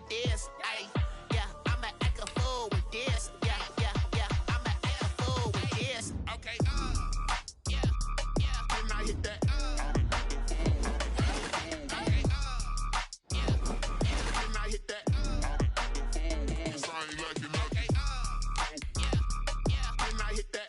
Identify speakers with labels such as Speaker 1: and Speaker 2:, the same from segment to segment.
Speaker 1: this. Ay, yeah, I'ma act a fool with this. Yeah, yeah, yeah, I'ma act a fool with this. Okay, yeah, yeah. Then I hit that. Okay, yeah, then I hit that. Cause I ain't like it. Okay, yeah, yeah. Then I hit that.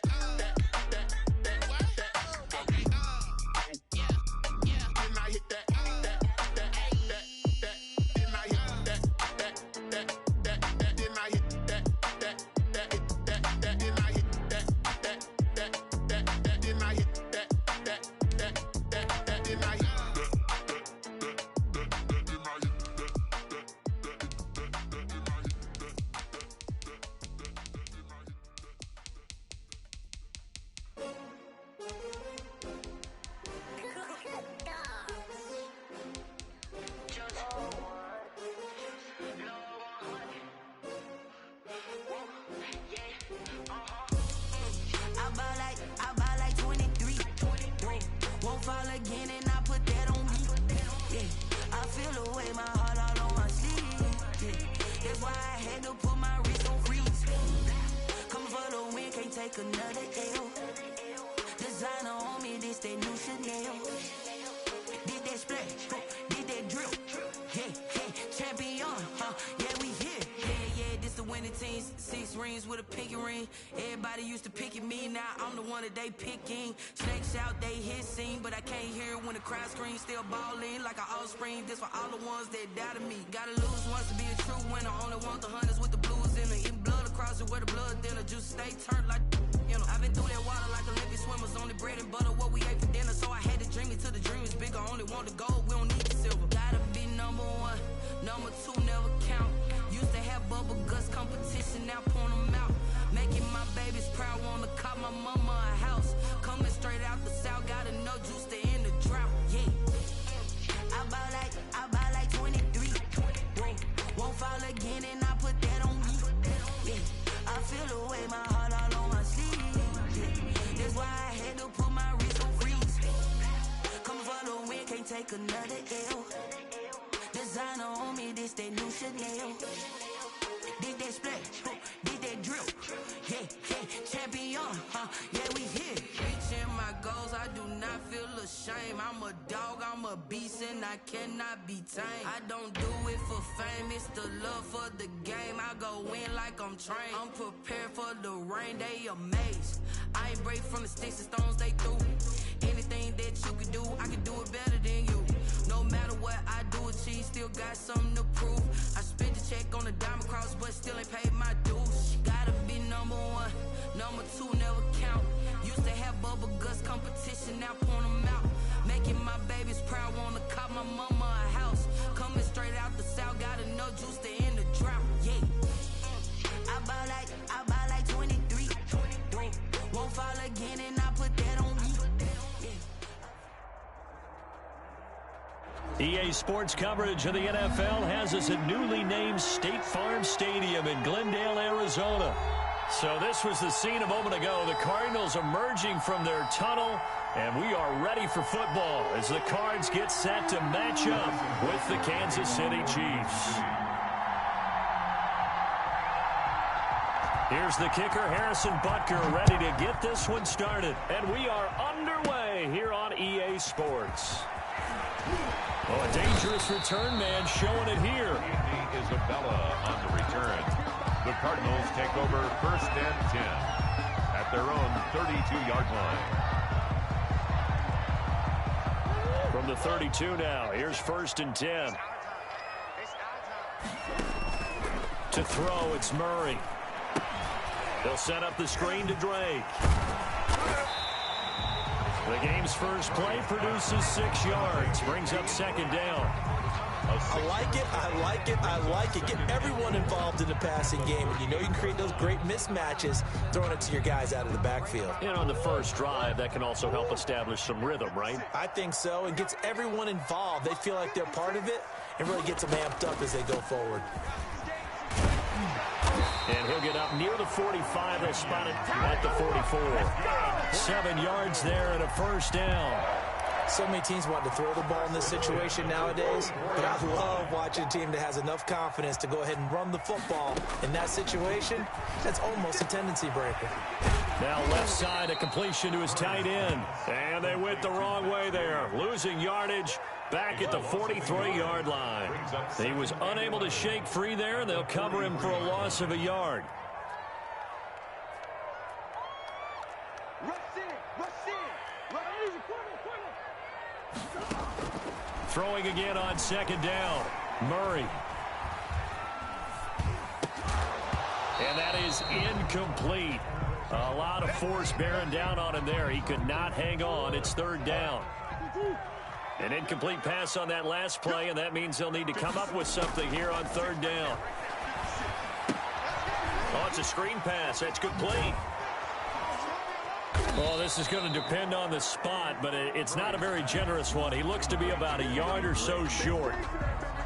Speaker 1: Everybody used to pick at me, now I'm the one that they picking. Snakes out, they hissing, but I can't hear when the crowd screams. Still balling like an offspring. This for all the ones that doubted me. Gotta lose once to be a true winner. Only want the hunters with the blues in it. Eating blood across it where the blood thinner. Juice stay turned like, you know. I've been through that water like Olympic swimmers. Only bread and butter, what we ate for dinner. So I had to dream it till the dream is bigger. Only want the gold, we don't need the silver. Gotta be number one, number two never count. Used to have bubble guts competition, now point them out. Making my babies proud, wanna cop my mama a house. Coming straight out the south, gotta know juice to end the drought, yeah. I buy like 23. Won't fall again and I put that on me, yeah. I feel the way, my heart all on my sleeve, yeah. That's why I had to put my wrist on freeze. Coming for the win, can't take another L. Designer on me, this that new Chanel. Did that splash, did that drip, yeah, yeah, champion, yeah, we here. Reaching my goals, I do not feel ashamed. I'm a dog, I'm a beast, and I cannot be tamed. I don't do it for fame, it's the love for the game. I go in like I'm trained. I'm prepared for the rain, they amazed. I ain't break from the sticks and stones they threw. Anything that you can do, I can do it better than you. No matter what I do, achieve, still got something to prove. I spent the check on the diamond cross, but still ain't paid my dues. Gotta be number one, number two never count. Used to have bubble guts competition, now point them out. Making my babies proud, wanna cop my mama a house. Coming straight out the south, gotta know juice to end the drought, yeah. I buy like 23. Won't fall again and I put that on me, yeah.
Speaker 2: EA Sports coverage of the NFL has us at newly named State Farm Stadium in Glendale, Arizona. So this was the scene a moment ago. The Cardinals emerging from their tunnel, and we are ready for football as the Cards get set to match up with the Kansas City Chiefs. Here's the kicker, Harrison Butker, ready to get this one started. And we are underway here on EA Sports. Oh, a dangerous return man showing it here.
Speaker 3: Isabella on the return. The Cardinals take over 1st and 10 at their own 32-yard line.
Speaker 2: From the 32 now, here's 1st and 10. To throw, it's Murray. They'll set up the screen to Drake. The game's first play produces 6 yards, brings up 2nd down.
Speaker 4: I like it, I like it, I like it. Get everyone involved in the passing game. And you know you can create those great mismatches throwing it to your guys out of the backfield.
Speaker 2: And on the first drive, that can also help establish some rhythm, right?
Speaker 4: I think so. It gets everyone involved. They feel like they're part of it and really gets them amped up as they go forward.
Speaker 2: And he'll get up near the 45. They'll spot it at the 44. 7 yards there and a 1st down.
Speaker 4: So many teams want to throw the ball in this situation nowadays, but I love watching a team that has enough confidence to go ahead and run the football. In that situation, that's almost a tendency breaker.
Speaker 2: Now left side, a completion to his tight end. And they went the wrong way there, losing yardage back at the 43-yard line. He was unable to shake free there, and they'll cover him for a loss of a yard. Throwing again on second down. Murray. And that is incomplete. A lot of force bearing down on him there. He could not hang on. It's third down. An incomplete pass on that last play, and that means they'll need to come up with something here on third down. Oh, it's a screen pass. That's complete. Well, this is going to depend on the spot, but it's not a very generous one. He looks to be about a yard or so short.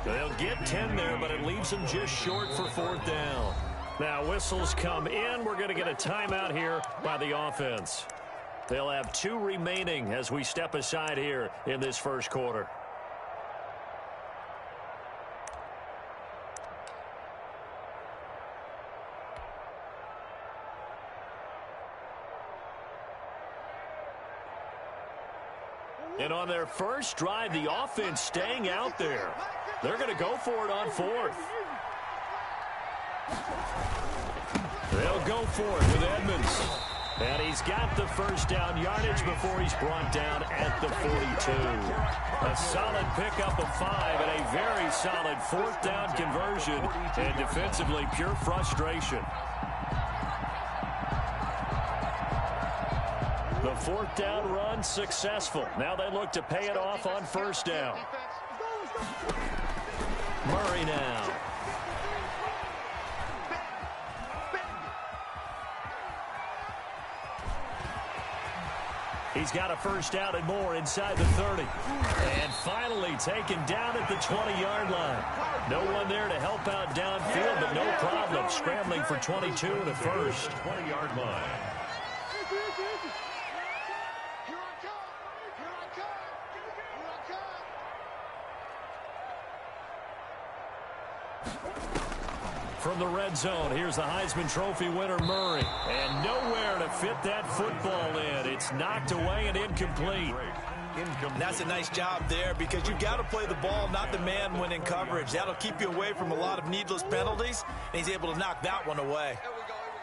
Speaker 2: They'll get 10 there, but it leaves him just short for fourth down. Now, whistles come in. We're going to get a timeout here by the offense. They'll have 2 remaining as we step aside here in this first quarter. And on their first drive, the offense staying out there. They're going to go for it on fourth. They'll go for it with Edmonds. And he's got the first down yardage before he's brought down at the 42. A solid pickup of 5 and a very solid fourth down conversion. And defensively, pure frustration. The fourth down run successful. Now they look to pay it off on first down. Murray now. He's got a first down and more inside the 30. And finally taken down at the 20-yard line. No one there to help out downfield, but no problem. Scrambling for 22 and a first.
Speaker 3: 20-yard line.
Speaker 2: From the red zone, here's the Heisman Trophy winner, Murray. And nowhere to fit that football in. It's knocked away and incomplete.
Speaker 4: And that's a nice job there because you've got to play the ball, not the man when in coverage. That'll keep you away from a lot of needless penalties, and he's able to knock that one away.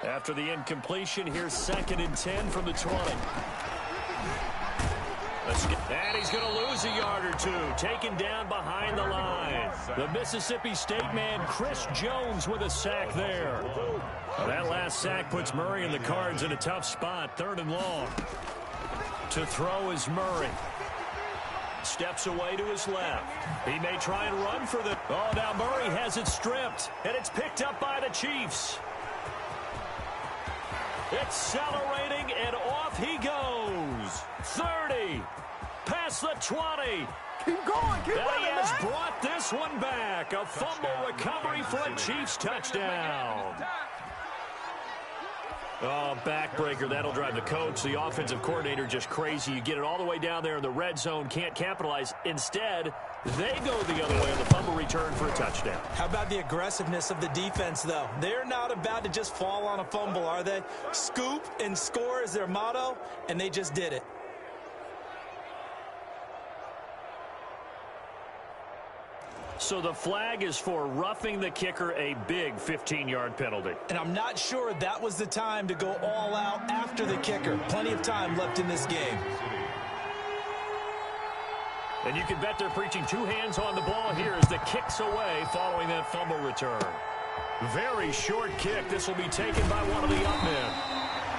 Speaker 2: After the incompletion, here's 2nd and 10 from the 20. And he's going to lose a yard or 2, taken down behind the line. The Mississippi State man, Chris Jones, with a sack there. That last sack puts Murray and the Cards in a tough spot, 3rd and long. To throw is Murray. Steps away to his left. He may try and run for the... Oh, now Murray has it stripped, and it's picked up by the Chiefs. Accelerating, and off he goes. 30. Past the 20.
Speaker 5: Keep going, keep running,
Speaker 2: He has brought this one back. A fumble recovery for a Chiefs touchdown. Oh, backbreaker. That'll drive the coach, the offensive coordinator, just crazy. You get it all the way down there in the red zone, can't capitalize. Instead, they go the other way on the fumble return for a touchdown.
Speaker 4: How about the aggressiveness of the defense, though? They're not about to just fall on a fumble, are they? Scoop and score is their motto, and they just did it.
Speaker 2: So the flag is for roughing the kicker, a big 15-yard penalty.
Speaker 4: And I'm not sure that was the time to go all out after the kicker. Plenty of time left in this game.
Speaker 2: And you can bet they're preaching 2 hands on the ball here as the kick's away following that fumble return. Very short kick. This will be taken by one of the up men.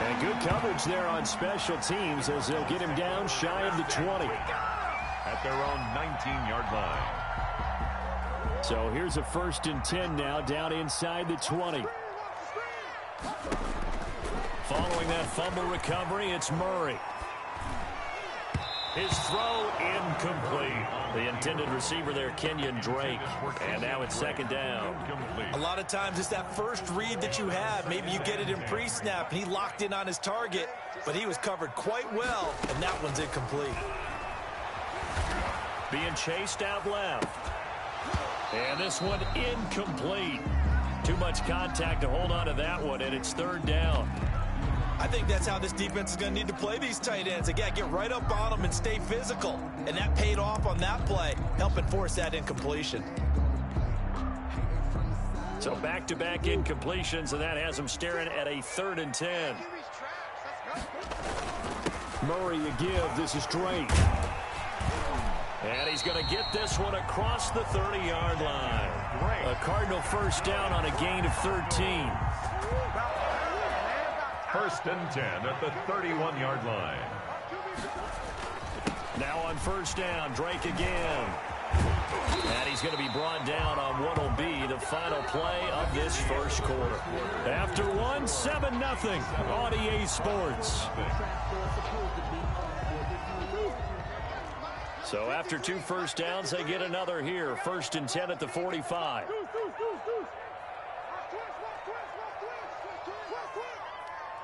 Speaker 2: And good coverage there on special teams as they'll get him down shy of the 20.
Speaker 3: At their own 19-yard line.
Speaker 2: So here's a 1st and 10 now, down inside the 20. Following that fumble recovery, it's Murray. His throw incomplete. The intended receiver there, Kenyon Drake. And now it's 2nd down.
Speaker 4: A lot of times it's that first read that you have. Maybe you get it in pre-snap, and he locked in on his target, but he was covered quite well, and that one's incomplete.
Speaker 2: being chased out left. And this one incomplete. Too much contact to hold on to that one, and it's third down.
Speaker 4: I think that's how this defense is going to need to play these tight ends. They got to get right up on them and stay physical. And that paid off on that play, helping force that incompletion.
Speaker 2: So back-to-back incompletions, and that has them staring at a 3rd and 10. Murray a give. This is Drake. And he's going to get this one across the 30-yard line. A Cardinal first down on a gain of 13.
Speaker 3: 1st and 10 at the 31-yard line.
Speaker 2: Now on first down, Drake again. And he's going to be brought down on what will be the final play of this first quarter. After one, 7-0 on EA Sports. So after 2 first downs, they get another here. 1st and 10 at the 45.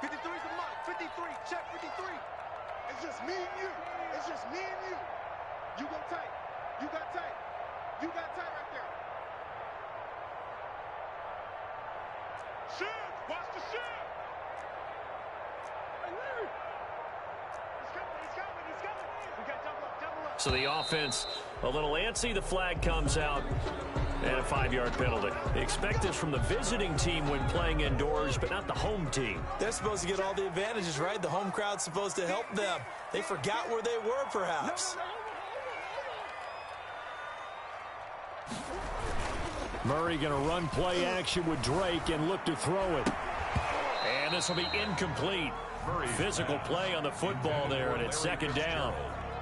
Speaker 5: 53's the mark. 53. Check 53. It's just me and you. It's just me and you. You go tight. You got tight. You got tight right there. Shoot! Watch the shoot! Hey, Larry! He's coming. We got double up.
Speaker 2: So the offense a little antsy. The flag comes out. And a 5-yard penalty. They expect this from the visiting team when playing indoors, but not the home team.
Speaker 4: They're supposed to get all the advantages, right? The home crowd's supposed to help them. They forgot where they were, perhaps.
Speaker 2: Murray going to run play action with Drake and look to throw it. And this will be incomplete. Physical play on the football there, and it's 2nd down.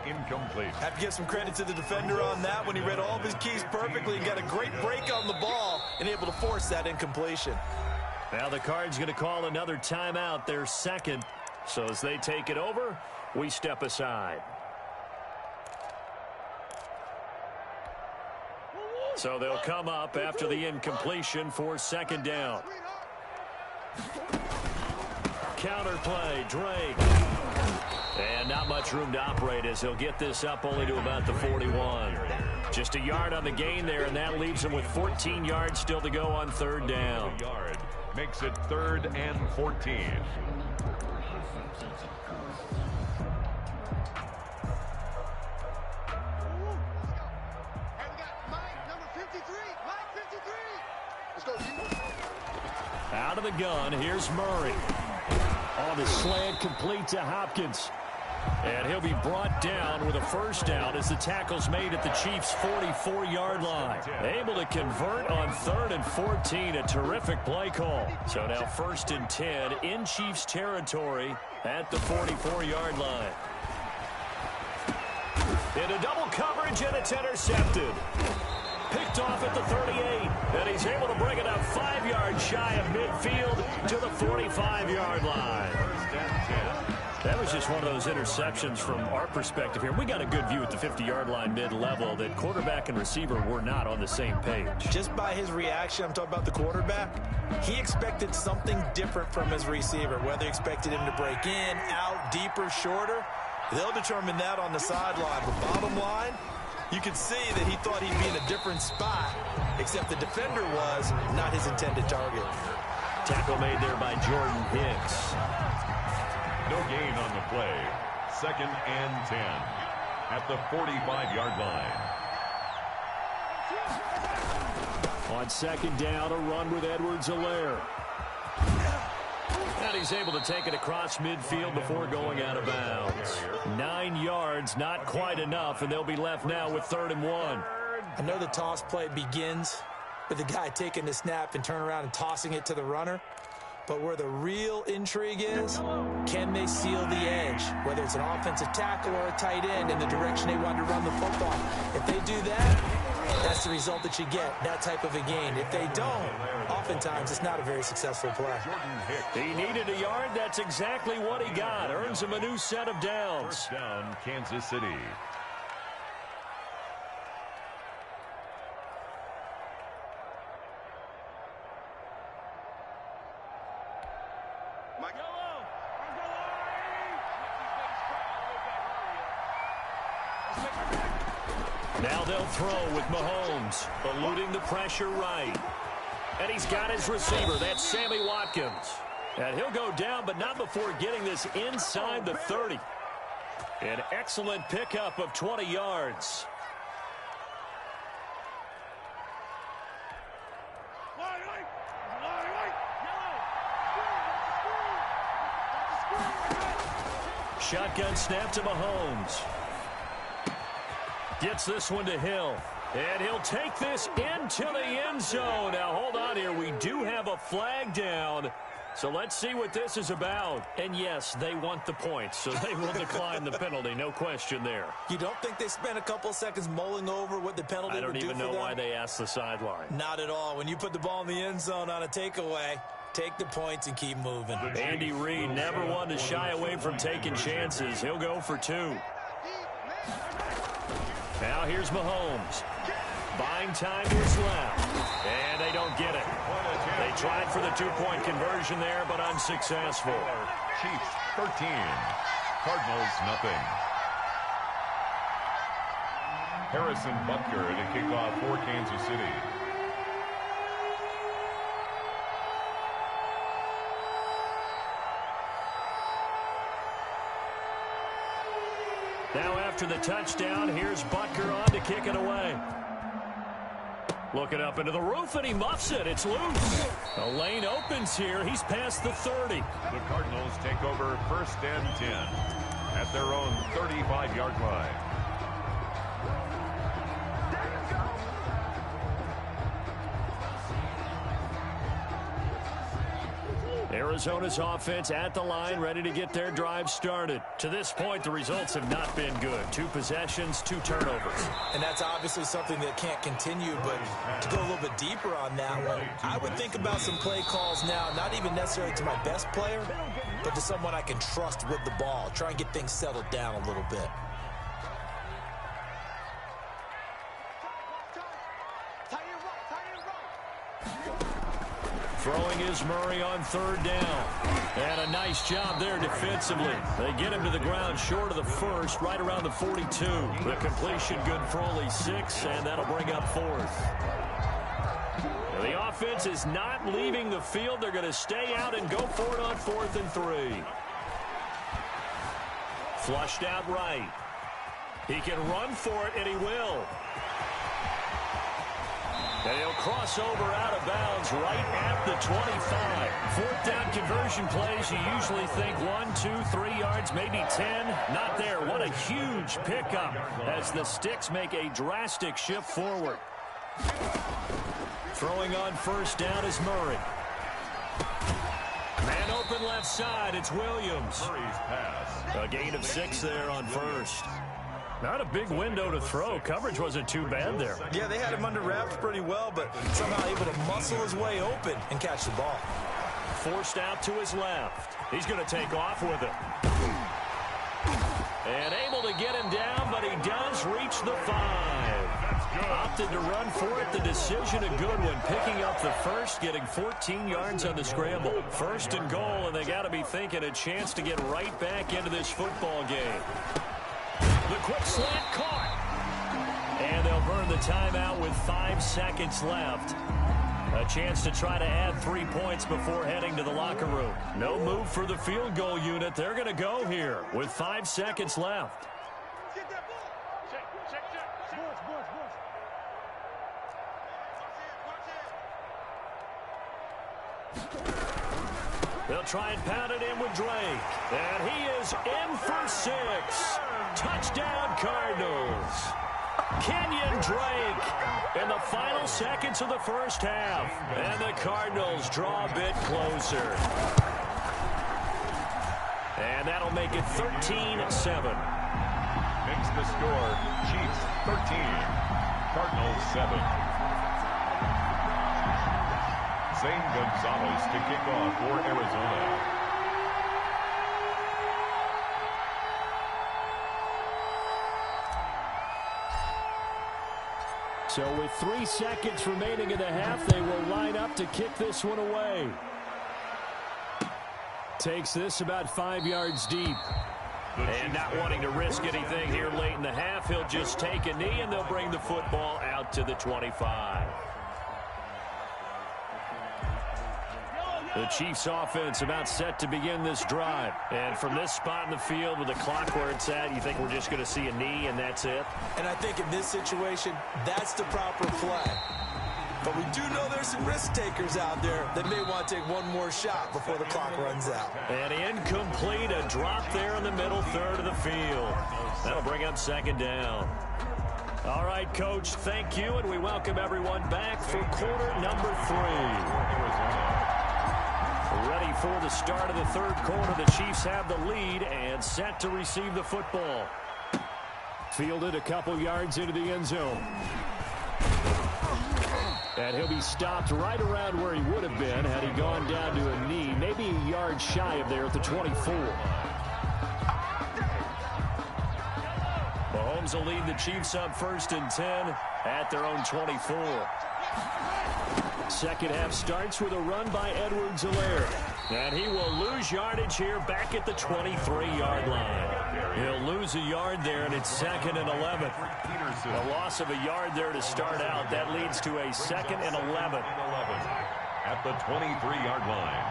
Speaker 3: Incomplete.
Speaker 4: Have to give some credit to the defender on that when he read all of his keys perfectly and got a great break on the ball and able to force that incompletion.
Speaker 2: Now the Cards going to call another timeout, their 2nd. So as they take it over, we step aside. So they'll come up after the incompletion for 2nd down. Counter play, Drake. And not much room to operate as he'll get this up only to about the 41. Just a yard on the gain there, and that leaves him with 14 yards still to go on 3rd down.
Speaker 3: Yard makes it 3rd and 14.
Speaker 2: Out of the gun, here's Murray. On the slant, complete to Hopkins. And he'll be brought down with a first down as the tackle's made at the Chiefs' 44-yard line. Able to convert on 3rd and 14, a terrific play call. So now 1st and 10 in Chiefs territory at the 44-yard line. Into double coverage, and it's intercepted. Picked off at the 38, and he's able to bring it up 5 yards shy of midfield to the 45-yard line. That was just one of those interceptions from our perspective here. We got a good view at the 50-yard line mid-level that quarterback and receiver were not on the same page.
Speaker 4: Just by his reaction, I'm talking about the quarterback, he expected something different from his receiver, whether he expected him to break in, out, deeper, shorter. They'll determine that on the sideline. But bottom line, you could see that he thought he'd be in a different spot, except the defender was not his intended target.
Speaker 2: Tackle made there by Jordan Hicks.
Speaker 3: No gain on the play. 2nd and 10 at the 45-yard line.
Speaker 2: On 2nd down, a run with Edwards-Helaire. And he's able to take it across midfield before going out of bounds. 9 yards, not quite enough, and they'll be left now with 3rd and 1.
Speaker 4: I know the toss play begins with the guy taking the snap and turn around and tossing it to the runner. But where the real intrigue is, can they seal the edge? Whether it's an offensive tackle or a tight end in the direction they want to run the football. If they do that, that's the result that you get, that type of a gain. If they don't, oftentimes it's not a very successful play.
Speaker 2: He needed a yard. That's exactly what he got. Earns him a new set of downs.
Speaker 3: First down, Kansas City.
Speaker 2: Now they'll throw with Mahomes, eluding the pressure right. And he's got his receiver. That's Sammy Watkins. And he'll go down, but not before getting this inside the 30. An excellent pickup of 20 yards. Shotgun snap to Mahomes. Gets this one to Hill. And he'll take this into the end zone. Now, hold on here. We do have a flag down. So let's see what this is about. And, yes, they want the points, so they will decline the penalty. No question there.
Speaker 4: You don't think they spent a couple seconds mulling over what the penalty would do for them?
Speaker 2: I don't even know why they asked the sideline.
Speaker 4: Not at all. When you put the ball in the end zone on a takeaway, take the points and keep moving.
Speaker 2: Andy Reid never wanted to shy away from taking chances. He'll go for 2. Now here's Mahomes. Buying time to his left. And they don't get it. They tried for the 2-point conversion there, but unsuccessful.
Speaker 3: Chiefs 13. Cardinals nothing. Harrison Butker to kick off for Kansas City.
Speaker 2: Now after the touchdown, here's Butker on to kick it away. Looking up into the roof, and he muffs it. It's loose. The lane opens here. He's past the 30.
Speaker 3: The Cardinals take over 1st and 10 at their own 35-yard line.
Speaker 2: Arizona's offense at the line, ready to get their drive started. To this point, the results have not been good. 2 possessions, 2 turnovers.
Speaker 4: And that's obviously something that can't continue, but to go a little bit deeper on that one, I would think about some play calls now, not even necessarily to my best player, but to someone I can trust with the ball. Try and get things settled down a little bit.
Speaker 2: Throwing is Murray on 3rd down. And a nice job there defensively. They get him to the ground short of the 1st, right around the 42. The completion good for only 6, and that'll bring up 4th. Now, the offense is not leaving the field. They're going to stay out and go for it on 4th and 3. Flushed out right. He can run for it, and he will. And he'll cross over out of bounds right at the 25. 4th down conversion plays, you usually think 1, 2, 3 yards, maybe 10. Not there. What a huge pickup as the Sticks make a drastic shift forward. Throwing on 1st down is Murray. Man open left side, it's Williams.
Speaker 3: Murray's pass.
Speaker 2: A gain of 6 there on 1st. Not a big window to throw. Coverage wasn't too bad there.
Speaker 4: Yeah, they had him under wraps pretty well, but somehow able to muscle his way open and catch the ball.
Speaker 2: Forced out to his left. He's going to take off with it. And able to get him down, but he does reach the 5. Opted to run for it. The decision a good one. Picking up the 1st, getting 14 yards on the scramble. 1st and goal, and they got to be thinking a chance to get right back into this football game. The quick slant caught. And they'll burn the timeout with 5 seconds left. A chance to try to add 3 points before heading to the locker room. No move for the field goal unit. They're going to go here with 5 seconds left. They'll try and pound it in with Drake. And he is in for 6. Touchdown, Cardinals. Kenyon Drake in the final seconds of the 1st half. And the Cardinals draw a bit closer. And that'll make it 13-7.
Speaker 3: Makes the score Chiefs 13, Cardinals 7. Zane Gonzalez to kick off for Arizona.
Speaker 2: So with 3 seconds remaining in the half, they will line up to kick this one away. Takes this about 5 yards deep. And not wanting to risk anything here late in the half, he'll just take a knee, and they'll bring the football out to the 25. The Chiefs offense about set to begin this drive. And from this spot in the field with the clock where it's at, you think we're just going to see a knee and that's it?
Speaker 4: And I think in this situation, that's the proper play. But we do know there's some risk takers out there that may want to take one more shot before the clock runs out.
Speaker 2: And incomplete, a drop there in the middle third of the field. That'll bring up second down. All right, Coach, thank you, and we welcome everyone back for quarter number 3. Ready for the start of the third quarter. The Chiefs have the lead and set to receive the football. Fielded a couple yards into the end zone. And he'll be stopped right around where he would have been had he gone down to a knee, maybe a yard shy of there at the 24. Mahomes will lead the Chiefs up 1st and 10 at their own 24. Second half starts with a run by Edwards-Helaire. And he will lose yardage here back at the 23-yard line. He'll lose a yard there, and it's 2nd and 11. A loss of a yard there to start out. That leads to a 2nd and 11.
Speaker 3: At the 23-yard line.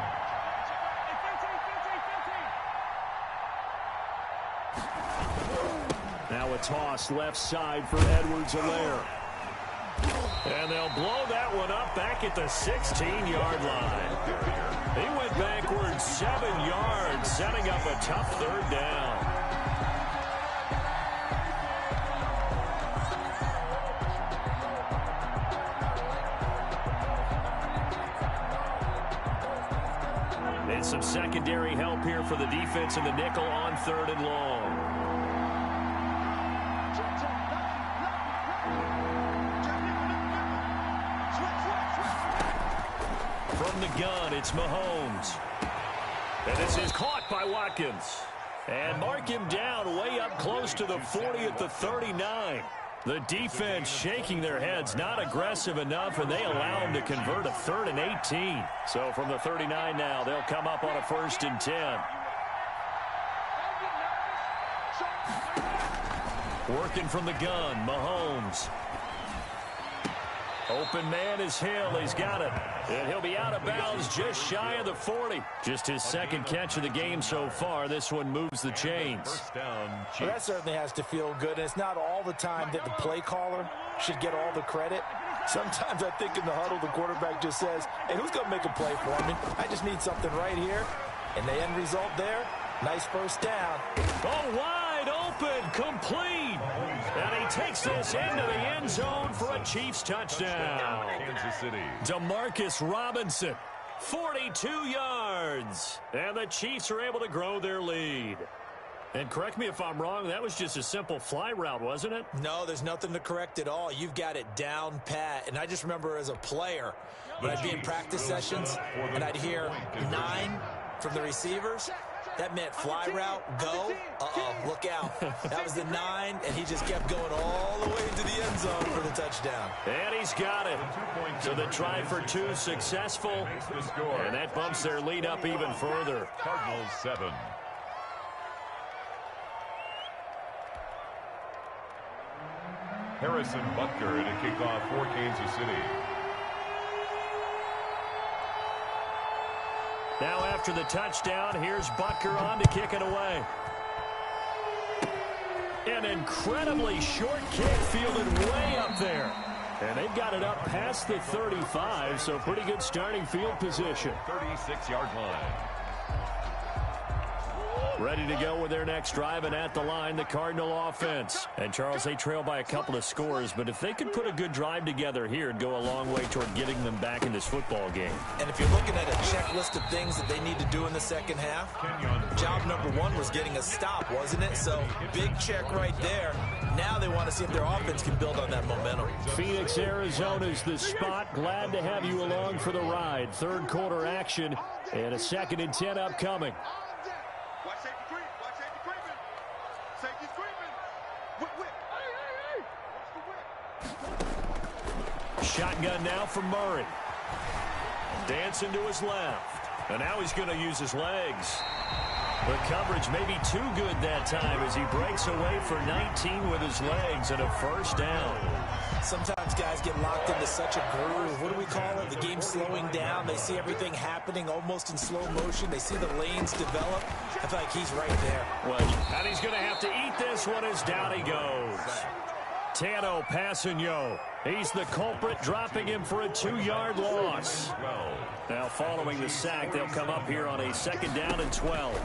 Speaker 2: Now a toss left side for Edwards-Helaire. And they'll blow that one up back at the 16-yard line. He went backwards 7 yards, setting up a tough third down. And some secondary help here for the defense in the nickel on 3rd and long. From the gun, it's Mahomes. And this is caught by Watkins. And mark him down way up close to the 40 at the 39. The defense shaking their heads, not aggressive enough, and they allow him to convert a 3rd and 18. So from the 39 now, they'll come up on a 1st and 10. Working from the gun, Mahomes. Open man is Hill. He's got it. And he'll be out of bounds just shy of the 40. Just his 2nd catch of the game so far. This one moves the chains.
Speaker 3: First down, Chiefs.
Speaker 4: Well, that certainly has to feel good. And it's not all the time that the play caller should get all the credit. Sometimes I think in the huddle, the quarterback just says, hey, who's going to make a play for me? I just need something right here. And the end result there, nice first down.
Speaker 2: Oh, wide open, complete. And he takes this into the end zone for a Chiefs touchdown.
Speaker 3: Kansas City.
Speaker 2: Demarcus Robinson, 42 yards. And the Chiefs are able to grow their lead. And correct me if I'm wrong, that was just a simple fly route, wasn't it?
Speaker 4: No, there's nothing to correct at all. You've got it down pat. And I just remember as a player, when I'd be in practice sessions and I'd hear 9 from the receivers, that meant fly route, go, look out. That was the 9, and he just kept going all the way into the end zone for the touchdown.
Speaker 2: And he's got it. So the try for 2 successful, and that bumps their lead up even further.
Speaker 3: Cardinals 7. Harrison Butker in a kickoff for Kansas City.
Speaker 2: Now after the touchdown, here's Butker on to kick it away. An incredibly short kick fielded way up there. And they've got it up past the 35, so pretty good starting field position.
Speaker 3: 36-yard line.
Speaker 2: Ready to go with their next drive, and at the line, the Cardinal offense. And, Charles, they trail by a couple of scores, but if they could put a good drive together here, it'd go a long way toward getting them back in this football game.
Speaker 4: And if you're looking at a checklist of things that they need to do in the second half, job number 1 was getting a stop, wasn't it? So, big check right there. Now they want to see if their offense can build on that momentum.
Speaker 2: Phoenix, Arizona's the spot. Glad to have you along for the ride. Third quarter action, and a 2nd and 10 upcoming.
Speaker 5: Watch safety creep. Watch safety creeping. Safety's creeping. Whip. Watch the whip.
Speaker 2: Shotgun now from Murray. Dancing to his left. And now he's going to use his legs. The coverage may be too good that time as he breaks away for 19 with his legs and a first down.
Speaker 4: Sometimes guys get locked into such a groove. What do we call it? The game slowing down. They see everything happening almost in slow motion. They see the lanes develop. I feel like he's right there.
Speaker 2: Well, and he's going to have to eat this one as down he goes. Tano Passanio. He's the culprit, dropping him for a 2-yard loss. Now, following the sack, they'll come up here on a 2nd down and 12.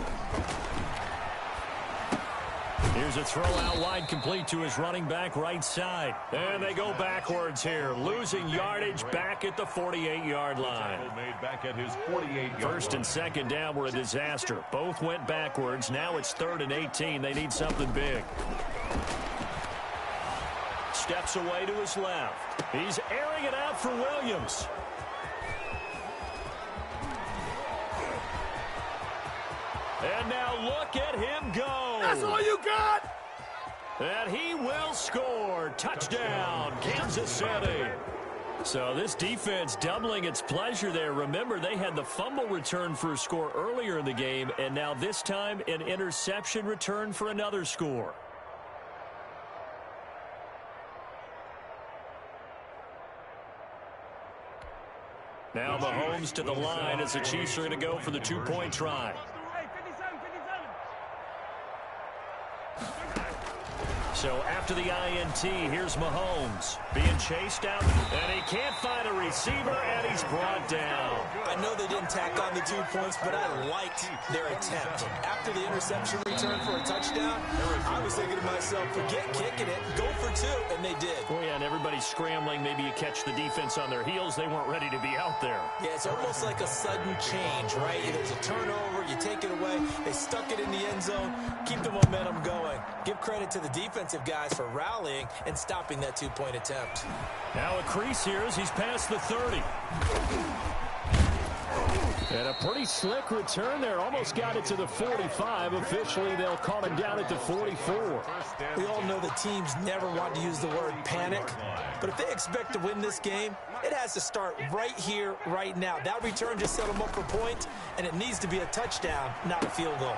Speaker 2: Here's a throw out wide, complete to his running back right side. And they go backwards here, losing yardage back at the 48-yard line.
Speaker 3: Made back at his 48-yard line.
Speaker 2: 1st and 2nd down were a disaster. Both went backwards. Now it's 3rd and 18. They need something big. Steps away to his left. He's airing it out for Williams. And now look at him go.
Speaker 6: That's all you got?
Speaker 2: And he will score. Touchdown, Kansas City. So this defense doubling its pleasure there. Remember, they had the fumble return for a score earlier in the game, and now this time an interception return for another score. Now Mahomes to the line as the Chiefs are going to go for the 2-point try. So after the INT, here's Mahomes being chased out, and he can't find a receiver, and he's brought down.
Speaker 4: I know they didn't tack on the 2 points, but I liked their attempt. After the interception return for a touchdown, I was thinking to myself, forget kicking it, go for 2, and they did.
Speaker 2: Oh, yeah, and everybody's scrambling. Maybe you catch the defense on their heels. They weren't ready to be out there.
Speaker 4: Yeah, it's almost like a sudden change, right? There's a turnover, you take it away, they stuck it in the end zone, keep the momentum going. Give credit to the defensive guys for rallying and stopping that 2-point attempt.
Speaker 2: Now a crease here as he's past the 30. And a pretty slick return there. Almost got it to the 45. Officially, they'll call him down at the 44.
Speaker 4: We all know that teams never want to use the word panic. But if they expect to win this game, it has to start right here, right now. That return just set them up for points, and it needs to be a touchdown, not a field goal.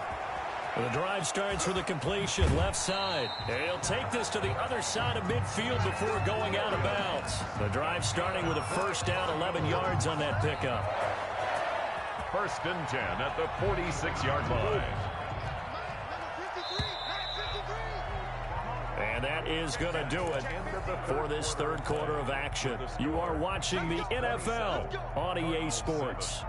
Speaker 2: The drive starts with a completion left side. He'll take this to the other side of midfield before going out of bounds. The drive starting with a first down, 11 yards on that pickup.
Speaker 3: 1st and 10 at the 46-yard line.
Speaker 2: And that is going to do it for this 3rd quarter of action. You are watching the NFL on EA Sports.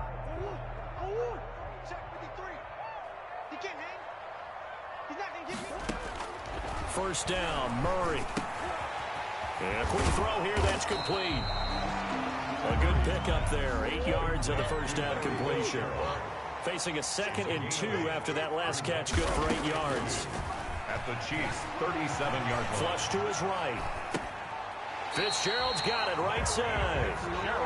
Speaker 2: First down, Murray. And a quick throw here, that's complete. A good pickup there, 8 yards on the first down completion. Facing a 2nd and 2 after that last catch, good for 8 yards.
Speaker 3: At the Chiefs' 37-yard line.
Speaker 2: Flush to his right. Fitzgerald's got it right side.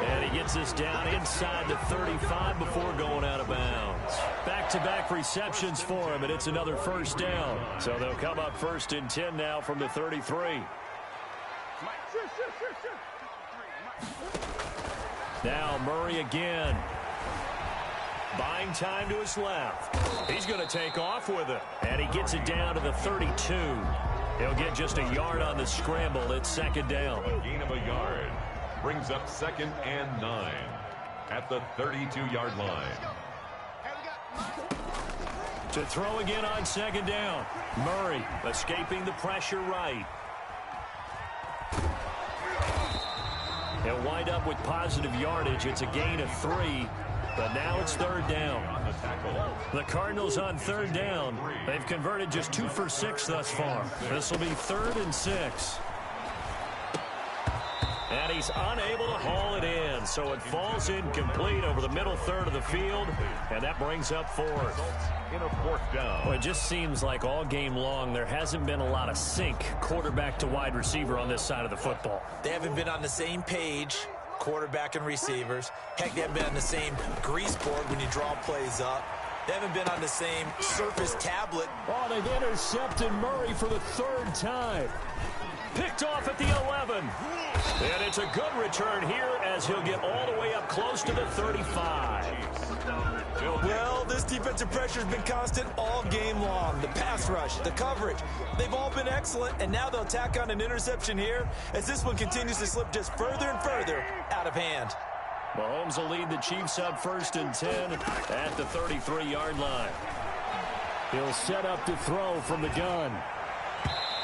Speaker 2: And he gets this down inside the 35 before going out of bounds. Back-to-back receptions for him, and it's another first down. So they'll come up 1st and 10 now from the 33. Now Murray again. Buying time to his left. He's going to take off with it. And he gets it down to the 32. He'll get just a yard on the scramble. It's 2nd down.
Speaker 3: A gain of a yard. Brings up 2nd and 9 at the 32-yard line.
Speaker 2: To throw again on 2nd down. Murray escaping the pressure right. He'll wind up with positive yardage. It's a gain of 3. But now it's 3rd down. The Cardinals on 3rd down. They've converted just 2 for 6 thus far. This will be 3rd and 6. And he's unable to haul it in. So it falls incomplete over the middle third of the field. And that brings up 4th.
Speaker 3: In a 4th down.
Speaker 2: Well, it just seems like all game long there hasn't been a lot of sync quarterback to wide receiver on this side of the football.
Speaker 4: They haven't been on the same page, quarterback and receivers. Heck, they haven't been on the same grease board when you draw plays up. They haven't been on the same Surface tablet.
Speaker 2: Oh, they've intercepted Murray for the 3rd time. Picked off at the 11. And it's a good return here as he'll get all the way up close to the 35.
Speaker 4: Well, this defensive pressure has been constant all game long. The pass rush, the coverage, they've all been excellent, and now they'll tack on an interception here as this one continues to slip just further and further out of hand.
Speaker 2: Mahomes will lead the Chiefs up 1st and 10 at the 33-yard line. He'll set up to throw from the gun.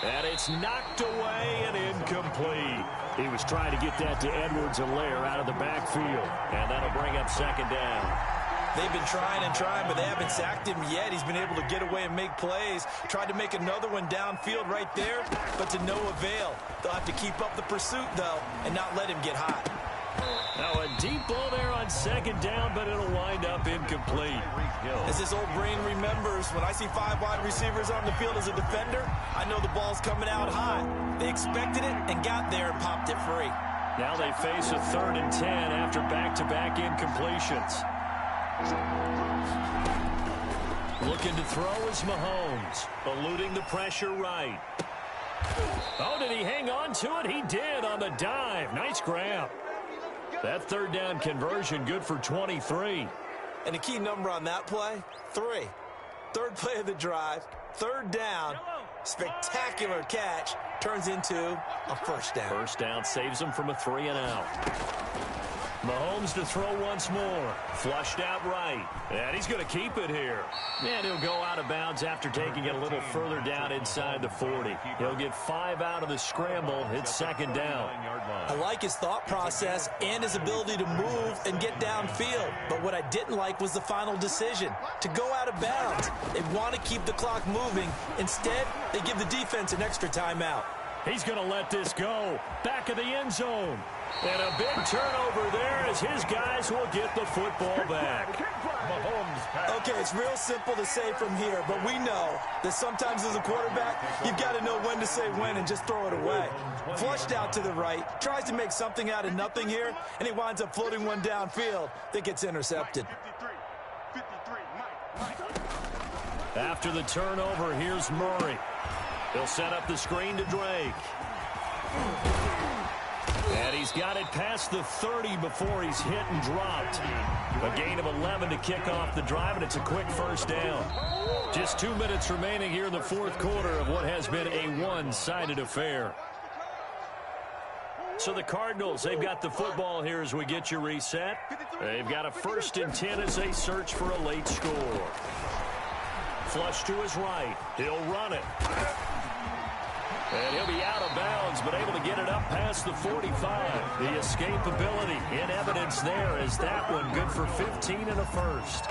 Speaker 2: And it's knocked away and incomplete. He was trying to get that to Edwards-Helaire out of the backfield. And that'll bring up 2nd down.
Speaker 4: They've been trying and trying, but they haven't sacked him yet. He's been able to get away and make plays. Tried to make another one downfield right there, but to no avail. They'll have to keep up the pursuit, though, and not let him get hot.
Speaker 2: Now a deep ball there on 2nd down, but it'll wind up incomplete.
Speaker 4: As this old brain remembers, when I see 5 wide receivers on the field as a defender, I know the ball's coming out hot. They expected it and got there and popped it free.
Speaker 2: Now they face a 3rd and 10 after back-to-back incompletions. Looking to throw is Mahomes, eluding the pressure right. Oh, did he hang on to it? He did on the dive. Nice grab. That 3rd down conversion good for 23.
Speaker 4: And the key number on that play, 3. 3rd play of the drive, 3rd down, spectacular catch, turns into a 1st down.
Speaker 2: 1st down saves him from a 3-and-out. Mahomes to throw once more. Flushed out right. And he's going to keep it here. And he'll go out of bounds after taking it a little further down inside the 40. He'll get 5 out of the scramble. It's 2nd down.
Speaker 4: I like his thought process and his ability to move and get downfield. But what I didn't like was the final decision, to go out of bounds. They want to keep the clock moving. Instead, they give the defense an extra timeout.
Speaker 2: He's going to let this go. Back of the end zone. And a big turnover there as his guys will get the football back.
Speaker 4: Okay, it's real simple to say from here, but we know that sometimes as a quarterback, you've got to know when to say when and just throw it away. Flushed out to the right, tries to make something out of nothing here, and he winds up floating one downfield that gets intercepted.
Speaker 2: After the turnover, here's Murray. He'll set up the screen to Drake. And he's got it past the 30 before he's hit and dropped. A gain of 11 to kick off the drive, and it's a quick 1st down. Just 2 minutes remaining here in the 4th quarter of what has been a one-sided affair. So the Cardinals, they've got the football here as we get you reset. They've got a 1st and 10 as they search for a late score. Flush to his right. He'll run it. And he'll be out of bounds, but able to get it up past the 45. The escapability in evidence there as that one good for 15 and a 1st.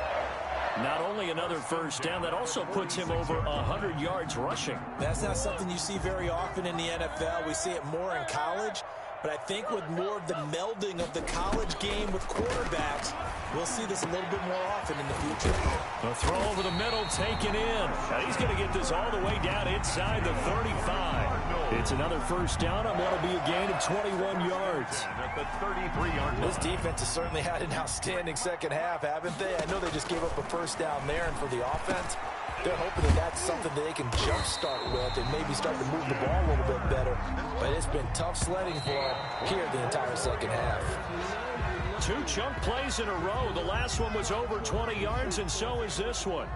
Speaker 2: Not only another 1st down, that also puts him over 100 yards rushing.
Speaker 4: That's not something you see very often in the NFL. We see it more in college. But I think with more of the melding of the college game with quarterbacks, we'll see this a little bit more often in the future.
Speaker 2: A throw over the middle taken in. And he's going to get this all the way down inside the 35. It's another 1st down on what will be a gain of 21 yards.
Speaker 3: At the 33-yard line.
Speaker 4: This defense has certainly had an outstanding 2nd half, haven't they? I know they just gave up a 1st down there, and for the offense, they're hoping that that's something that they can jumpstart with and maybe start to move the ball a little bit better. But it's been tough sledding for them here the entire 2nd half.
Speaker 2: 2 chunk plays in a row. The last one was over 20 yards, and so is this one.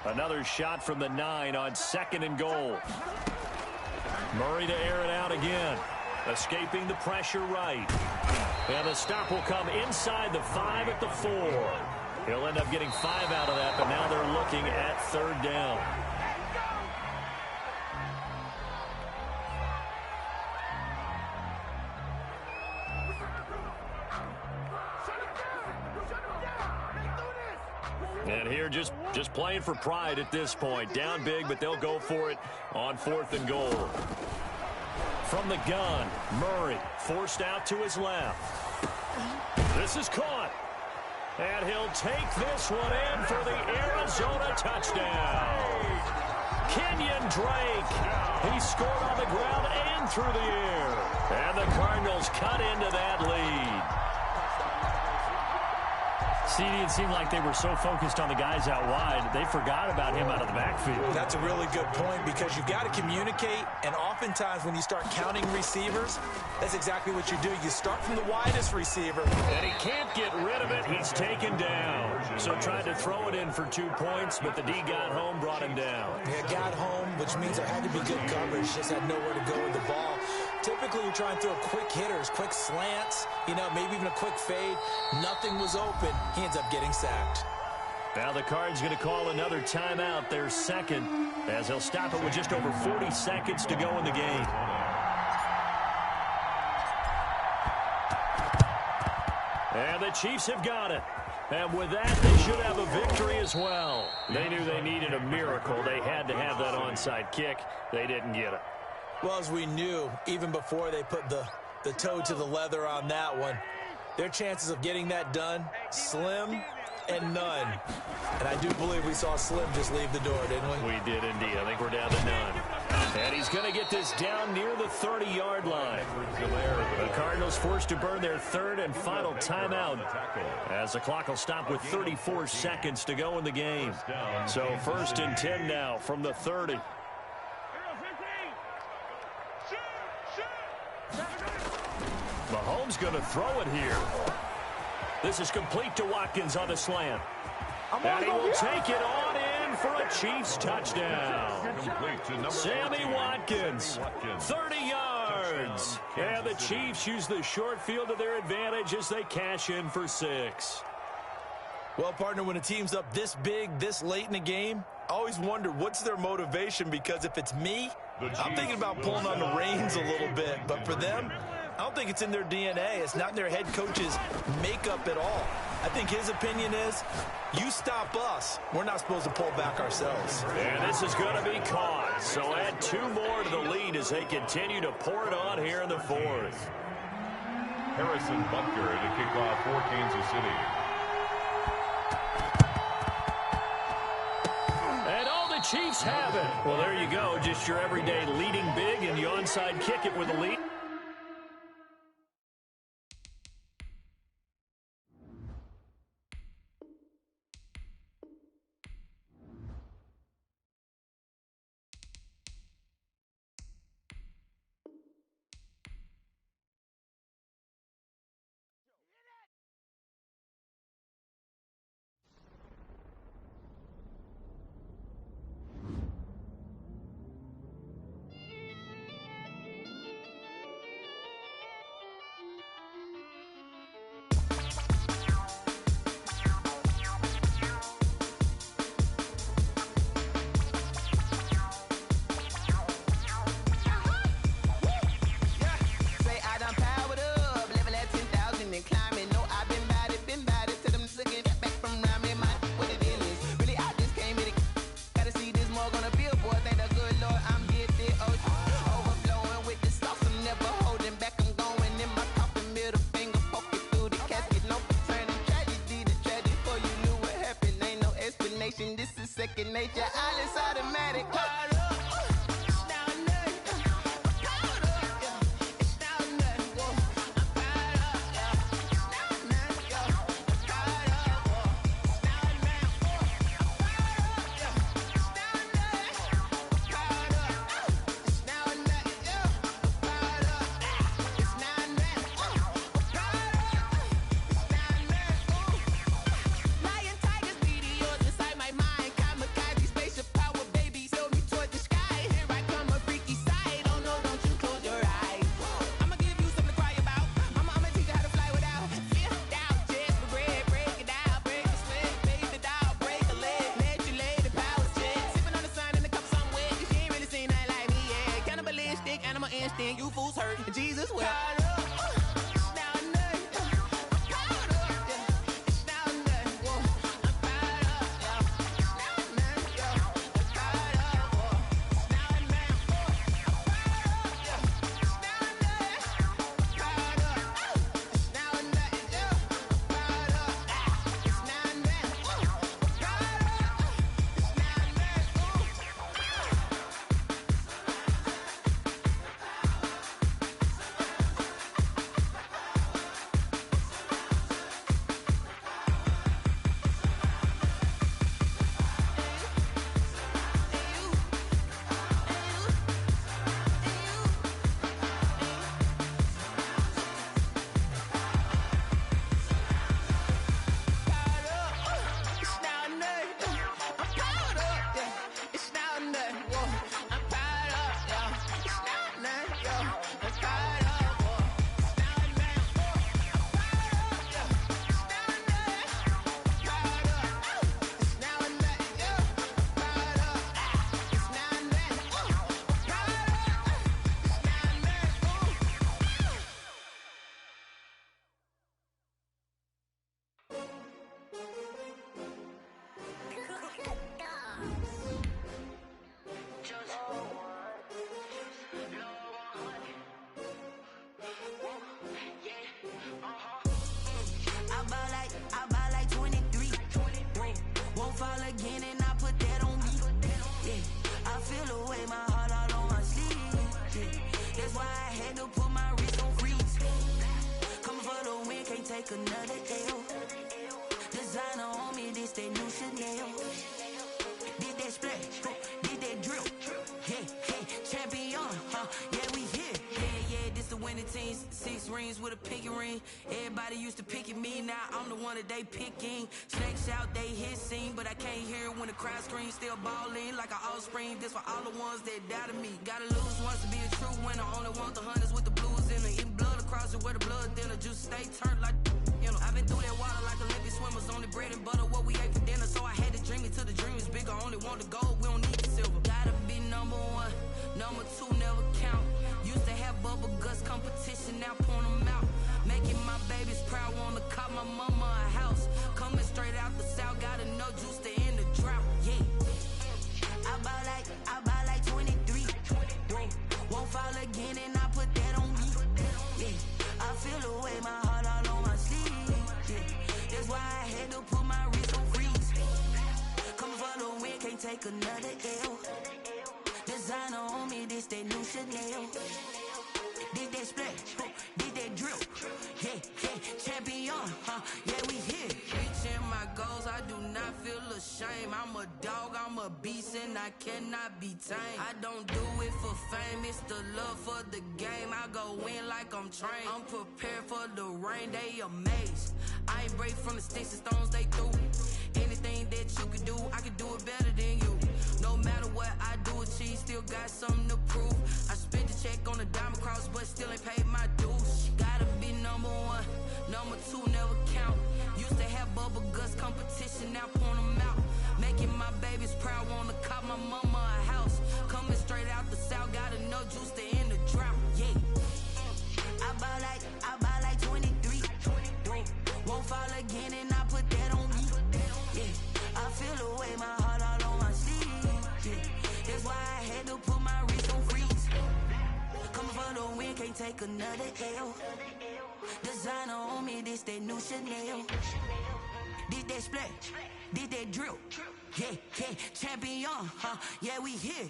Speaker 2: Another shot from the 9 on 2nd and goal. Murray to air it out again. Escaping the pressure right. And the stop will come inside the 5 at the 4. He'll end up getting 5 out of that, but now they're looking at 3rd down. And here just playing for pride at this point. Down big, but they'll go for it on 4th and goal. From the gun, Murray forced out to his left. This is caught. And he'll take this one in for the Arizona touchdown. Kenyon Drake. He scored on the ground and through the air. And the Cardinals cut into that lead. CD, it seemed like they were so focused on the guys out wide, they forgot about him out of the backfield.
Speaker 4: That's a really good point because you've got to communicate, and oftentimes when you start counting receivers, that's exactly what you do. You start from the widest receiver.
Speaker 2: And he can't get rid of it. He's taken down. So tried to throw it in for 2 points, but the D got home, brought him down.
Speaker 4: Yeah, got home, which means there had to be good coverage. Just had nowhere to go with the ball. Typically, you try and throw quick hitters, quick slants, maybe even a quick fade. Nothing was open. He ends up getting sacked.
Speaker 2: Now the Cards going to call another timeout, their second, as they'll stop it with just over 40 seconds to go in the game. And the Chiefs have got it. And with that, they should have a victory as well. They knew they needed a miracle. They had to have that onside kick. They didn't get it.
Speaker 4: Well, as we knew, even before they put the toe to the leather on that one, their chances of getting that done, slim and none. And I do believe we saw Slim just leave the door, didn't we?
Speaker 2: We did indeed. I think we're down to none. And he's going to get this down near the 30-yard line. The Cardinals forced to burn their third and final timeout as the clock will stop with 34 seconds to go in the game. So 1st and 10 now from the 30. Mahomes going to throw it here. This is complete to Watkins on the slant. And he will take it on in for a Chiefs touchdown. Sammy Watkins, 30 yards. And the Chiefs use the short field to their advantage as they cash in for 6.
Speaker 4: Well, partner, when a team's up this big, this late in the game, I always wonder what's their motivation, because if it's me, I'm thinking about pulling on the reins a little bit. But for them, I don't think it's in their DNA. It's not in their head coach's makeup at all. I think his opinion is, you stop us, we're not supposed to pull back ourselves.
Speaker 2: And this is going to be caught. So add 2 more to the lead as they continue to pour it on here in the 4th.
Speaker 3: Harrison Butker to kick off for Kansas City.
Speaker 2: And all the Chiefs have it. Well, there you go. Just your everyday leading big, and you onside kick it with a lead.
Speaker 6: Nature, all is automatic. You fools hurt. Jesus will.
Speaker 1: take another L. Designer on me, this that new Chanel. Did that splash, did that drill. Yeah, champion, yeah, we here. Yeah, this the winning team. 6 rings with a pinky ring. Everybody used to pick at me, now I'm the one that they picking. Snakes out, they hissing, but I can't hear when the crowd screams. Still balling like an offspring. This for all the ones that doubted me. Gotta lose once to be a true winner. Only want the hunters with the blues in it. Eating blood across it where the blood thinner. Juice stay turned like, you know. I've been through that water like Olympic swimmers. Only bread and butter, what we ate for dinner. So I had to dream it till the dream is bigger. Only want the gold, we don't need the silver. Gotta be number 1, number 2 never count. Used to have bubble guts competition, now point them out. Making my babies proud, wanna cop my mama a house. Coming straight out the south, gotta know juice to end the drought. Yeah, I buy like 23. Whoa, won't fall again and I put that on me. Yeah, I feel the way, my heart all on my sleeve. Yeah, that's why I had to put my wrist on freeze. Coming for the win, can't take another L. Designer on me, this that new Chanel. Did that splash, did that drill. Yeah, champion, yeah, we here. Reaching my goals, I do not feel ashamed. I'm a dog, I'm a beast, and I cannot be tamed. I don't do it for fame, it's the love for the game. I go in like I'm trained. I'm prepared for the rain, they amazed. I ain't break from the sticks and stones they threw. Anything that you can do, I can do it better than you. No matter what I do, achieve, still got something to prove. I spent the check on the diamond cross, but still ain't paid my dues. Gotta be number 1, number 2 never count. Used to have bubble guts competition, now point them out. Making my babies proud, wanna cop my mama a house. Coming straight out the south, gotta know juice to end the drought. Yeah, I buy like 23. Whoa, won't fall again and I put that on me. Yeah, I feel the way, my heart all on my sleeve. Yeah, that's why I had to put my wrist on freeze. Coming for the win, can't take another L. Designer on me, this that new Chanel. Did that splash, did that drill. Yeah, champion, yeah, we here.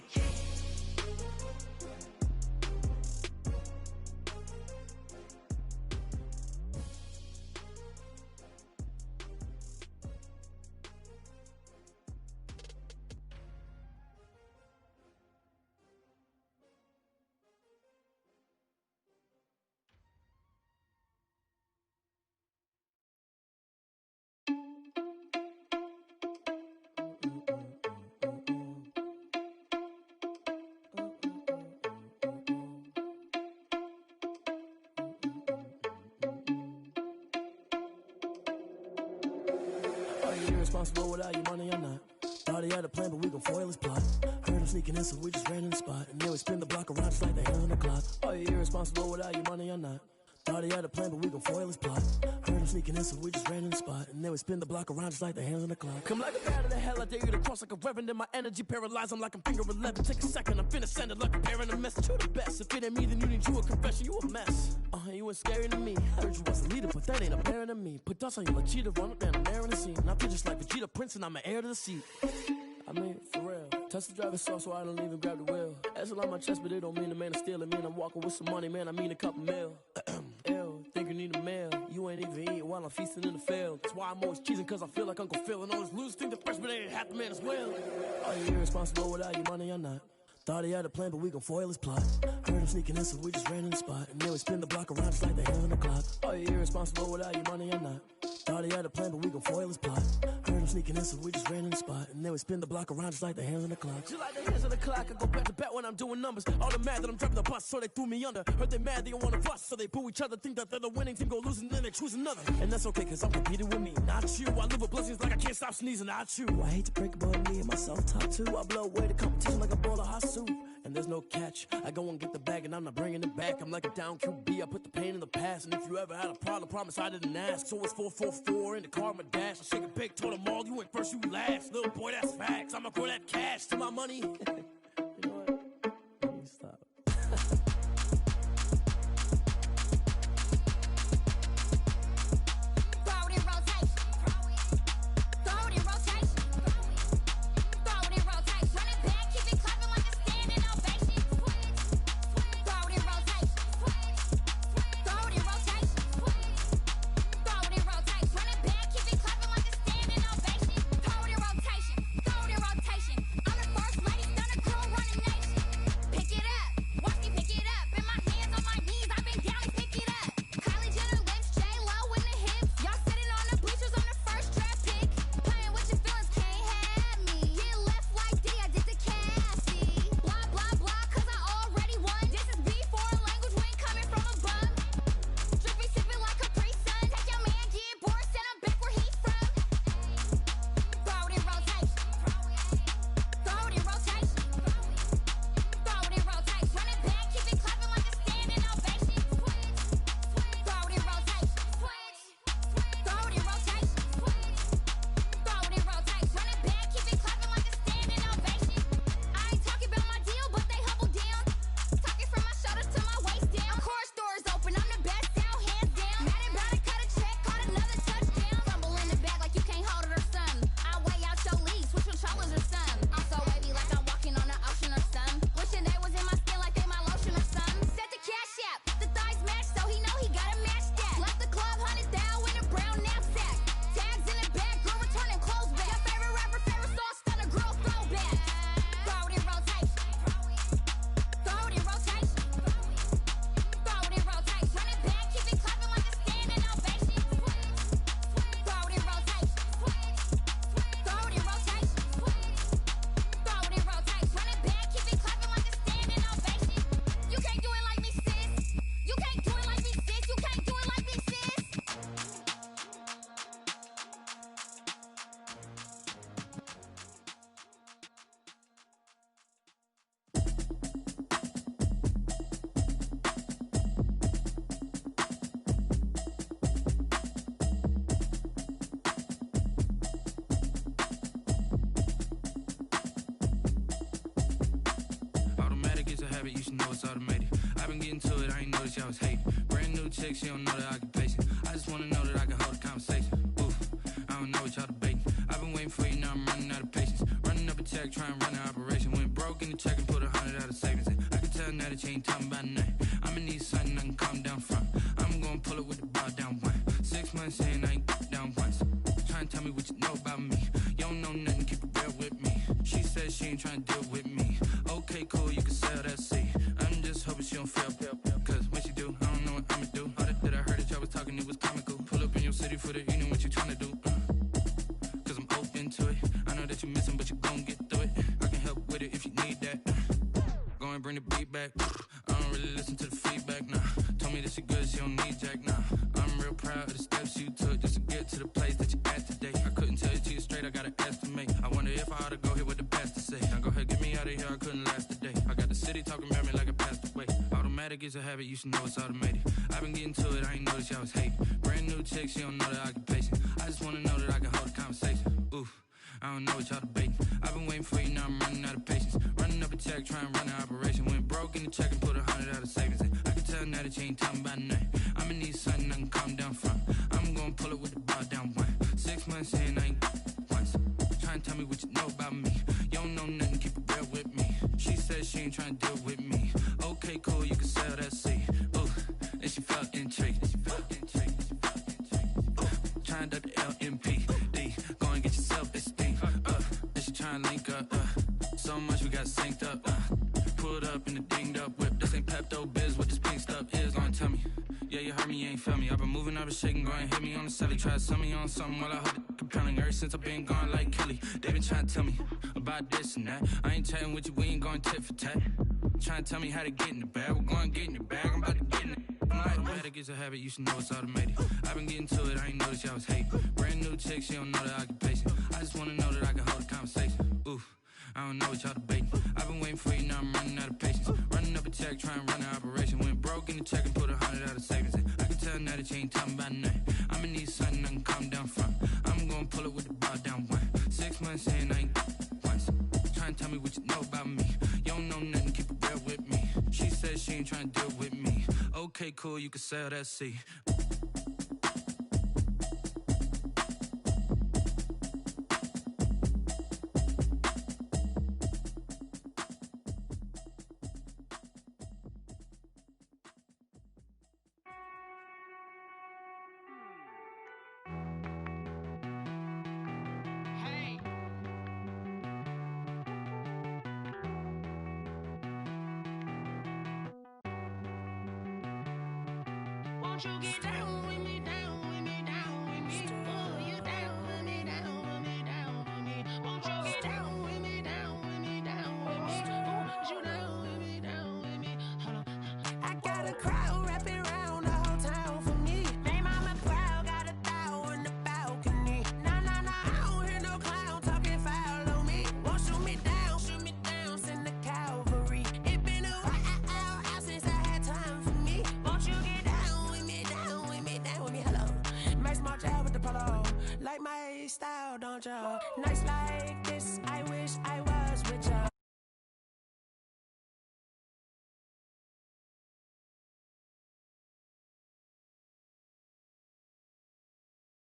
Speaker 7: Irresponsible without your money or not. Thought he had a plan, but we gon' foil his plot. Heard him sneaking in, so we just ran in the spot. And then we spin the block around just like the hands on the clock. Are you irresponsible without your money or not? Thought he had a plan, but we gon' foil his plot. Heard him sneaking in, so we just ran in the spot. And then we spin the block around just like the hands on the clock. Come like a bat of the hell, I dare you to cross like a reverend. And my energy paralyzed, I'm like I'm finger 11. Take a second, I'm finna send it like a parent a message. You the best, if it ain't me, then you need you a confession. You a mess, you ain't scary to me. Heard you was a leader, but that ain't apparent to me. Put dust on you like cheetah, run up down the air in the scene. And I feel just like Vegeta Prince, and I'm an heir to the seat. I mean, for real. Touch the driver's soft, so I don't even grab the wheel. That's on my chest, but it don't mean the man is stealing. Mean I'm walking with some money, man, I mean a couple mil. Ew, think you need a meal. You ain't even eating while I'm feasting in the field. That's why I'm always cheesing, cause I feel like Uncle Phil. And all those losers think the freshman ain't half the man as well. Are you irresponsible without your money or not? Thought he had a plan, but we gon' foil his plot. Heard him sneaking in, so we just ran in the spot. And then we spin the block around just like the hands on the clock. Are you irresponsible without your money or not? Thought he had a plan, but we gon' foil his plot. Heard him sneaking in, so we just ran in the spot. And then we spin the block around just like the hands on the clock. Just like the hands on the clock, I go back to back when I'm doing numbers. All the mad that I'm driving the bus, so they threw me under. Heard they mad, they don't wanna bust, so they boo each other. Think that they're the winning team, go losing, then they choose another. And that's okay, cause I'm competing with me, not you. I live with blessings like I can't stop sneezing, not you. I hate to break it, but me and myself top two. I blow away the competition like a bowl of hot soup. And there's no catch. I go and get the bag and I'm not bringing it back. I'm like a down QB, I put the pain in the past. And if you ever had a problem, promise I didn't ask. So it's 444 in the car, my dash. I shake a big, told them all, you ain't first, you last. Little boy, that's facts. I'ma throw that cash to my money. You know what? Let me stop.
Speaker 8: it's automated. I've been getting to it, I ain't noticed y'all was hating. Brand new chick, she don't know the occupation. I just wanna know that I can hold a conversation. Oof, I don't know what y'all debating. I've been waiting for you, now I'm running out of patience. Running up a check, trying to run an operation. Went broke in the check and put 100 out of savings in. I can tell now that you ain't talking about nothing. I'ma need something I can calm down from. I'm gonna pull it with the bar down one. 6 months in, I ain't down once. Trying to tell me what you know about me. You don't know nothing, keep it real with me. She said she ain't trying to deal with me. Okay, cool, you can sell that seed. I'm just hoping she don't fail. Cause when she do, I don't know what I'ma do. All that I heard that y'all was talking, it was comical. Pull up in your city for the evening, what you trying to do? Cause I'm open to it. I know that you missing, but you gon' get through it. I can help with it if you need that. Go and bring the beat back. I don't really listen to the feedback, nah. Told me that she good, she don't need jack, nah. I'm real proud of the steps you took just to get to the place that you at today. I couldn't tell you to you straight, I gotta estimate. I wonder if I ought to go here with the best to say. Now go ahead, get me out of here, I couldn't last a day. I got the city talking about me like I passed away. Automatic is a habit, you should know it's automated. I've been getting to it, I ain't noticed y'all was hating. Brand new chick, she don't know the occupation. I just wanna know that I can hold a conversation. Oof, I don't know what y'all debating. I've been waiting for you, now I'm running out of patience. Running up a check, trying to run an operation. Went broke in the check and put 100 out of savings in. I can tell now that you ain't talking about nothing. I'ma need something I can calm down from. I'm gonna pull it with the bar down one. 6 months in, I ain't once. Trying to tell me what you know about me. You don't know nothing, keep it real with me. She said she ain't trying to deal with me. Okay, cool, you can sell that seed. Ooh, and she felt intrigued. Trying to duck the LMPD. Go and get your self-esteem. And she trying to link up. So much we got synced up. Pulled up in the dinged up whip. This ain't Pepto-Biz, what this pink stuff is. Long tell me. Yeah, you heard me, you ain't felt me. I've been moving, I've been shaking, go and hit me on the celly. Try to sell me on something while I hold it compelling. Ever since I've been gone like Kelly, they been trying to tell me about this and that. I ain't chatting with you, we ain't going tit for tat. Trying to tell me how to get in the bag. We're going to get in the bag, I'm about to get in it. Automatic is a habit, you should know it's automated. I've been getting to it, I ain't noticed y'all was hating. Brand new chick, she don't know the occupation. I just wanna know that I can hold a conversation. Oof, I don't know what y'all debating. I've been waiting for you, now I'm running out of patience. Running up a check, trying to run an operation. Went broke in the check and put 100 out of savings in. I can tell now that you ain't talking about nothing. I'ma need something I can calm down from. I'm gonna pull it with the bar down one. 6 months in, I ain't once. Trying to tell me what you know about me. You don't know nothing, keep it real with me. She said she ain't trying to deal with me. Okay, cool, you can sell that seed.
Speaker 9: Won't you get down with me, down with me, down with me? Oh, you down with me, down with me, down with me. Won't you get down with me, down with me, down with me? Oh, you down with me, down with me? Hold on. I got a crowd wrapping around the whole town for me. They mama proud, got a thou in the balcony. Nah, nah, nah, I don't hear no clown talking foul on me. Won't shoot me down, send the cavalry. It been a while since I had time for me. Won't you get down with me, down with me, down with me? Hello, Max March out with the polo. Like my style, don't you? Nice life.